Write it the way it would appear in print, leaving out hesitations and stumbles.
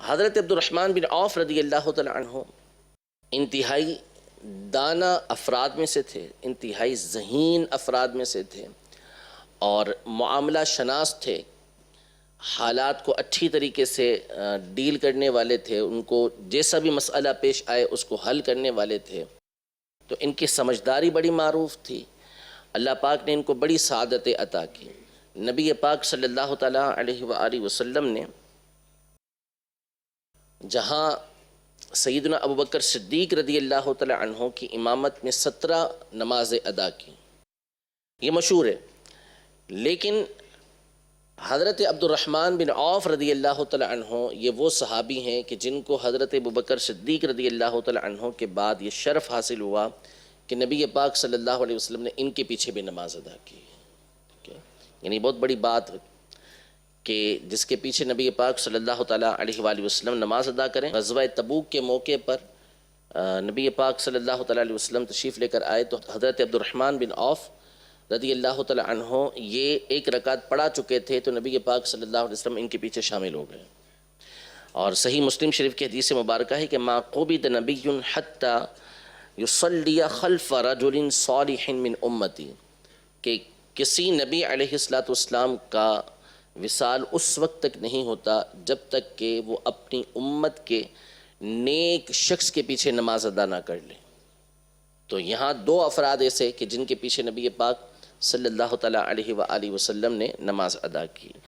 حضرت عبد الرحمن بن عوف رضی اللہ تعالی عنہ انتہائی دانا افراد میں سے تھے، انتہائی ذہین افراد میں سے تھے، اور معاملہ شناس تھے، حالات کو اچھی طریقے سے ڈیل کرنے والے تھے، ان کو جیسا بھی مسئلہ پیش آئے اس کو حل کرنے والے تھے۔ تو ان کی سمجھداری بڑی معروف تھی، اللہ پاک نے ان کو بڑی سعادتیں عطا کی۔ نبی پاک صلی اللہ تعالیٰ علیہ وآلہ وسلم نے جہاں سیدنا ابوبکر صدیق رضی اللہ تعالیٰ عنہ کی امامت میں 17 نمازیں ادا کی، یہ مشہور ہے، لیکن حضرت عبد الرحمن بن عوف رضی اللہ تعالیٰ عنہ یہ وہ صحابی ہیں کہ جن کو حضرت ابوبکر صدیق رضی اللہ تعالیٰ عنہ کے بعد یہ شرف حاصل ہوا کہ نبی پاک صلی اللہ علیہ وسلم نے ان کے پیچھے بھی نماز ادا کی، یعنی بہت بڑی بات کہ جس کے پیچھے نبی پاک صلی اللہ تعالیٰ علیہ وآلہ وسلم نماز ادا کریں۔ غزوہ تبوک کے موقع پر نبی پاک صلی اللہ تعالیٰ علیہ وسلم تشریف لے کر آئے تو حضرت عبد الرحمن بن عوف رضی اللہ تعالیٰ عنہ یہ ایک رکعت پڑھا چکے تھے تو نبی پاک صلی اللہ علیہ وسلم ان کے پیچھے شامل ہو گئے۔ اور صحیح مسلم شریف کی حدیث مبارکہ ہے کہ ما قبض نبی حتی یصلی خلف رجل صالح من امتی، کہ کسی نبی علیہ السلام کا وصال اس وقت تک نہیں ہوتا جب تک کہ وہ اپنی امت کے نیک شخص کے پیچھے نماز ادا نہ کر لے۔ تو یہاں دو افراد ایسے کہ جن کے پیچھے نبی پاک صلی اللہ تعالیٰ علیہ وآلہ وسلم نے نماز ادا کی۔